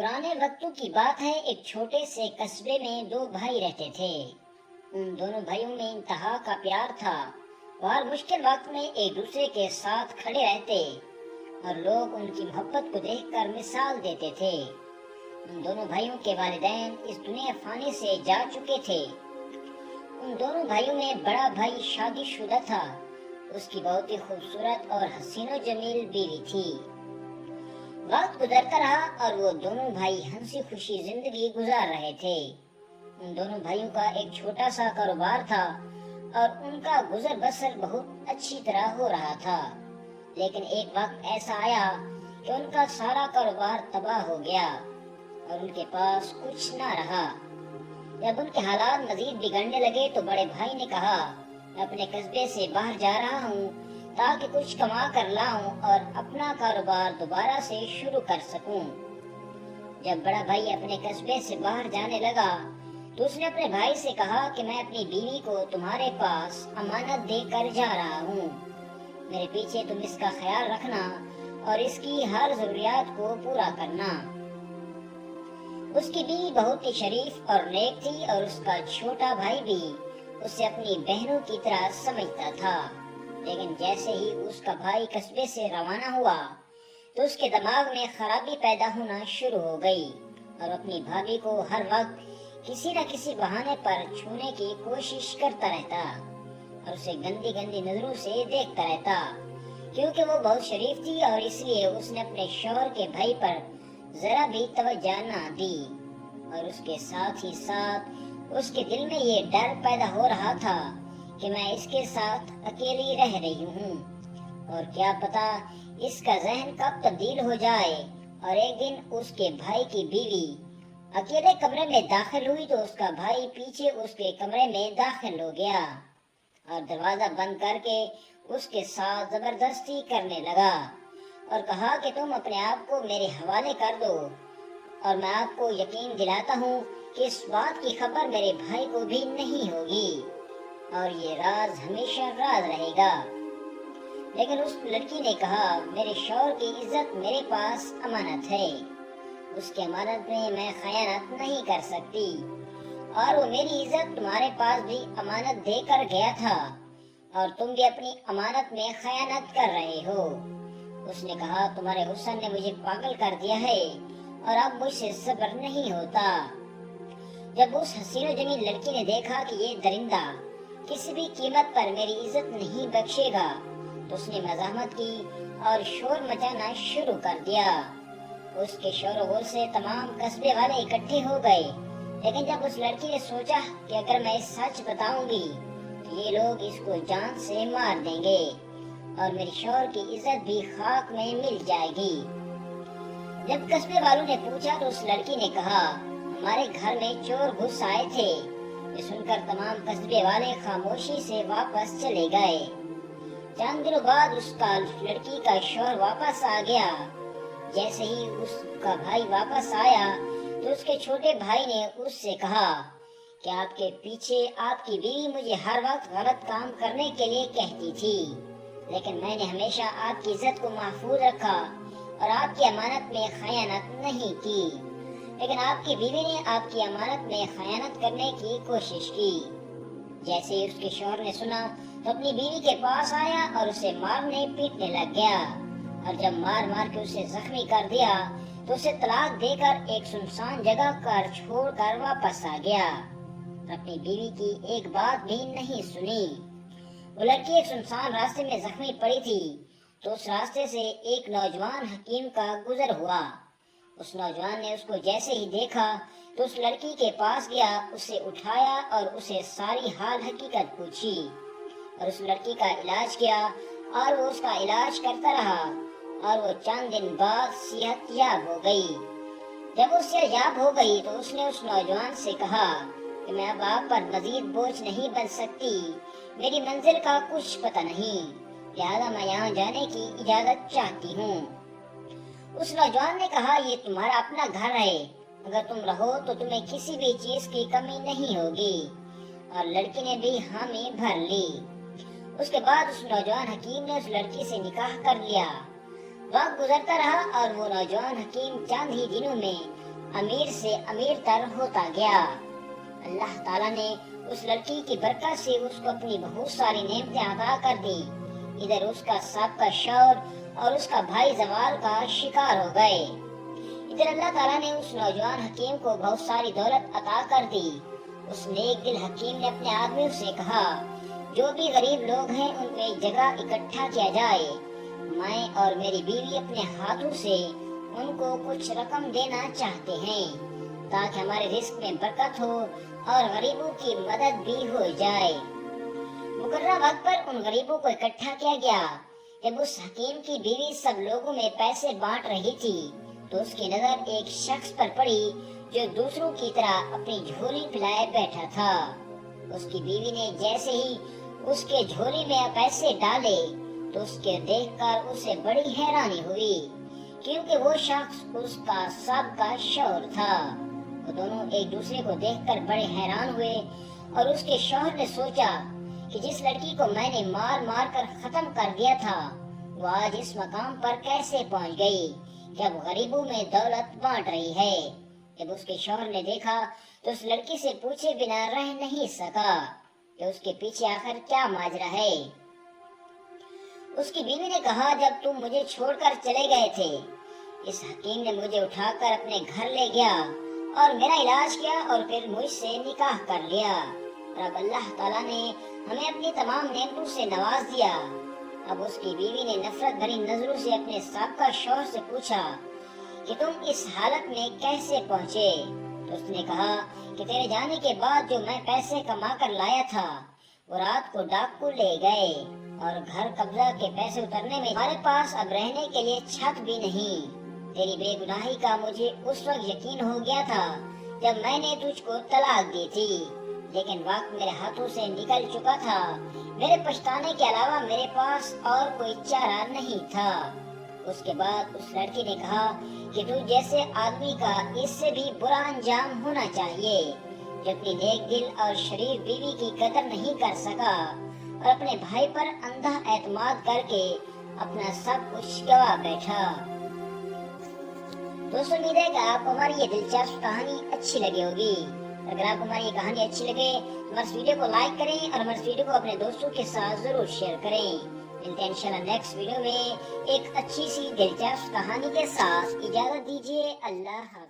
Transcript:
پرانے وقتوں کی بات ہے، ایک چھوٹے سے قصبے میں دو بھائی رہتے تھے۔ ان دونوں بھائیوں میں انتہا کا پیار تھا۔ وہ ہر مشکل وقت میں ایک دوسرے کے ساتھ کھڑے رہتے اور لوگ ان کی محبت کو دیکھ کر مثال دیتے تھے۔ ان دونوں بھائیوں کے والدین اس دنیا فانی سے جا چکے تھے۔ ان دونوں بھائیوں میں بڑا بھائی شادی شدہ تھا۔ اس کی بہت ہی خوبصورت اور حسین و جمیل بیوی تھی۔ وقت گزرتا رہا اور وہ دونوں بھائی ہنسی خوشی زندگی گزار رہے تھے۔ ان دونوں بھائیوں کا ایک چھوٹا سا کاروبار تھا اور ان کا گزر بسر بہت اچھی طرح ہو رہا تھا۔ لیکن ایک وقت ایسا آیا کہ ان کا سارا کاروبار تباہ ہو گیا اور ان کے پاس کچھ نہ رہا۔ جب ان کے حالات مزید بگڑنے لگے تو بڑے بھائی نے کہا، میں اپنے قصبے سے باہر جا رہا ہوں تاکہ کچھ کما کر لاؤں اور اپنا کاروبار دوبارہ سے شروع کر سکوں۔ جب بڑا بھائی اپنے قصبے سے باہر جانے لگا تو اس نے اپنے بھائی سے کہا کہ میں اپنی بیوی کو تمہارے پاس امانت دے کر جا رہا ہوں۔ میرے پیچھے تم اس کا خیال رکھنا اور اس کی ہر ضروریات کو پورا کرنا۔ اس کی بیوی بہت ہی شریف اور نیک تھی اور اس کا چھوٹا بھائی بھی اسے اپنی بہنوں کی طرح سمجھتا تھا۔ لیکن جیسے ہی اس کا بھائی قصبے سے روانہ ہوا تو اس کے دماغ میں خرابی پیدا ہونا شروع ہو گئی اور اپنی بھابھی کو ہر وقت کسی نہ کسی بہانے پر چھونے کی کوشش کرتا رہتا اور اسے گندی گندی نظروں سے دیکھتا رہتا، کیونکہ وہ بہت شریف تھی اور اس لیے اس نے اپنے شوہر کے بھائی پر ذرا بھی توجہ نہ دی۔ اور اس کے ساتھ ہی ساتھ اس کے دل میں یہ ڈر پیدا ہو رہا تھا کہ میں اس کے ساتھ اکیلی رہ رہی ہوں اور کیا پتا اس کا ذہن کب تبدیل ہو جائے۔ اور ایک دن اس کے بھائی کی بیوی اکیلے کمرے میں داخل ہوئی تو اس کا بھائی پیچھے اس کے کمرے میں داخل ہو گیا اور دروازہ بند کر کے اس کے ساتھ زبردستی کرنے لگا اور کہا کہ تم اپنے آپ کو میرے حوالے کر دو اور میں آپ کو یقین دلاتا ہوں کہ اس بات کی خبر میرے بھائی کو بھی نہیں ہوگی اور یہ راز ہمیشہ راز رہے گا۔ لیکن اس لڑکی نے کہا، میرے شوہر کی عزت میرے پاس امانت ہے، اس کی امانت میں میں خیانت نہیں کر سکتی اور وہ میری عزت تمہارے پاس بھی امانت دے کر گیا تھا اور تم بھی اپنی امانت میں خیانت کر رہے ہو۔ اس نے کہا، تمہارے حسن نے مجھے پاگل کر دیا ہے اور اب مجھ سے صبر نہیں ہوتا۔ جب اس حسین و جمیل لڑکی نے دیکھا کہ یہ درندہ کسی بھی قیمت پر میری عزت نہیں بخشے گا تو اس نے مزاحمت کی اور شور مچانا شروع کر دیا۔ اس کے شور و غل سے تمام قصبے والے اکٹھے ہو گئے، لیکن جب اس لڑکی نے سوچا کہ اگر میں سچ بتاؤں گی تو یہ لوگ اس کو جان سے مار دیں گے اور میرے شوہر کی عزت بھی خاک میں مل جائے گی۔ جب قصبے والوں نے پوچھا تو اس لڑکی نے کہا، ہمارے گھر میں چور گھس آئے تھے۔ یہ سن کر تمام قصبے والے خاموشی سے واپس چلے گئے۔ چند دنوں بعد اس کا لڑکی کا شوہر واپس آ گیا۔ جیسے ہی اس کا بھائی واپس آیا تو اس کے چھوٹے بھائی نے اس سے کہا کہ آپ کے پیچھے آپ کی بیوی مجھے ہر وقت غلط کام کرنے کے لیے کہتی تھی، لیکن میں نے ہمیشہ آپ کی عزت کو محفوظ رکھا اور آپ کی امانت میں خیانت نہیں کی، لیکن آپ کی بیوی نے آپ کی امانت میں خیانت کرنے کی کوشش کی۔ جیسے ہی اس کے شوہر نے سنا تو اپنی بیوی کے پاس آیا اور اسے مارنے پیٹنے لگ گیا اور جب مار مار کے اسے زخمی کر دیا تو اسے طلاق دے کر ایک سنسان جگہ پر چھوڑ کر واپس آ گیا، اپنی بیوی کی ایک بات بھی نہیں سنی۔ وہ لڑکی ایک سنسان راستے میں زخمی پڑی تھی تو اس راستے سے ایک نوجوان حکیم کا گزر ہوا۔ اس نوجوان نے اس کو جیسے ہی دیکھا تو اس لڑکی کے پاس گیا، اسے اٹھایا اور اسے ساری حال حقیقت پوچھی اور اس لڑکی کا علاج کیا اور وہ اس کا علاج کرتا رہا اور وہ چند دن بعد صحت یاب ہو گئی۔ جب وہ صحت یاب ہو گئی تو اس نے اس نوجوان سے کہا کہ میں اب آپ پر مزید بوجھ نہیں بن سکتی، میری منزل کا کچھ پتہ نہیں، لہذا میں یہاں جانے کی اجازت چاہتی ہوں۔ اس نوجوان نے کہا، یہ تمہارا اپنا گھر ہے، اگر تم رہو تو تمہیں کسی بھی چیز کی کمی نہیں ہوگی، اور لڑکی نے بھی حامی بھر لی۔ اس کے بعد اس نوجوان حکیم نے اس لڑکی سے نکاح کر لیا۔ وقت گزرتا رہا اور وہ نوجوان حکیم چند ہی دنوں میں امیر سے امیر تر ہوتا گیا۔ اللہ تعالیٰ نے اس لڑکی کی برکت سے اس کو اپنی بہت ساری نعمتیں عطا کر دی۔ ادھر اس کا سابقہ شوہر اور اس کا بھائی زوال کا شکار ہو گئے۔ ادھر اللہ تعالیٰ نے اس نوجوان حکیم کو بہت ساری دولت عطا کر دی۔ اس نیک دل حکیم نے اپنے آدمیوں سے کہا، جو بھی غریب لوگ ہیں ان کو ایک جگہ اکٹھا کیا جائے، میں اور میری بیوی اپنے ہاتھوں سے ان کو کچھ رقم دینا چاہتے ہیں تاکہ ہمارے رزق میں برکت ہو اور غریبوں کی مدد بھی ہو جائے۔ مقررہ وقت پر ان غریبوں کو اکٹھا کیا گیا۔ جب اس حکیم کی بیوی سب لوگوں میں پیسے بانٹ رہی تھی تو اس کی نظر ایک شخص پر پڑی جو دوسروں کی طرح اپنی جھولی پھیلائے بیٹھا تھا۔ اس کی بیوی نے جیسے ہی اس کے جھولی میں پیسے ڈالے تو اس کے دیکھ کر اسے بڑی حیرانی ہوئی، کیونکہ وہ شخص اس کا سابقہ شوہر تھا۔ وہ دونوں ایک دوسرے کو دیکھ کر بڑے حیران ہوئے اور اس کے شوہر نے سوچا کہ جس لڑکی کو میں نے مار مار کر ختم کر دیا تھا وہ آج اس مقام پر کیسے پہنچ گئی کہ اب غریبوں میں دولت بانٹ رہی ہے۔ جب اس کے شوہر نے دیکھا تو اس لڑکی سے پوچھے بنا رہ نہیں سکا کہ اس کے پیچھے آخر کیا ماجرا ہے۔ اس کی بیوی نے کہا، جب تم مجھے چھوڑ کر چلے گئے تھے اس حکیم نے مجھے اٹھا کر اپنے گھر لے گیا اور میرا علاج کیا اور پھر مجھ سے نکاح کر لیا، اور اب اللہ تعالیٰ نے ہمیں اپنی تمام نعمتوں سے نواز دیا۔ اب اس کی بیوی نے نفرت بھری نظروں سے اپنے سابقہ شوہر سے پوچھا کہ تم اس حالت میں کیسے پہنچے؟ تو اس نے کہا کہ تیرے جانے کے بعد جو میں پیسے کما کر لایا تھا وہ رات کو ڈاکو لے گئے اور گھر قبضہ کے پیسے اترنے میں ہمارے پاس اب رہنے کے لیے چھت بھی نہیں۔ تیری بے گناہی کا مجھے اس وقت یقین ہو گیا تھا جب میں نے تجھ کو طلاق دی تھی، لیکن وقت میرے ہاتھوں سے نکل چکا تھا۔ میرے پچھتانے کے علاوہ میرے پاس اور کوئی چارہ نہیں تھا۔ اس کے بعد اس لڑکی نے کہا کہ تو جیسے آدمی کا اس سے بھی برا انجام ہونا چاہیے جو اپنی نیک دل اور شریف بیوی کی قدر نہیں کر سکا اور اپنے بھائی پر اندھا اعتماد کر کے اپنا سب کچھ گوا بیٹھا۔ دوستوں، امید ہے کہ آپ کو ہماری یہ دلچسپ کہانی اچھی لگی ہوگی۔ اگر آپ کو ہماری یہ کہانی اچھی لگے تو ہمارے ویڈیو کو لائک کریں اور ہمارے ویڈیو کو اپنے دوستوں کے ساتھ ضرور شیئر کریں۔ ملتے ہیں انشاءاللہ نیکسٹ ویڈیو میں ایک اچھی سی دلچسپ کہانی کے ساتھ۔ اجازت دیجیے، اللہ حافظ۔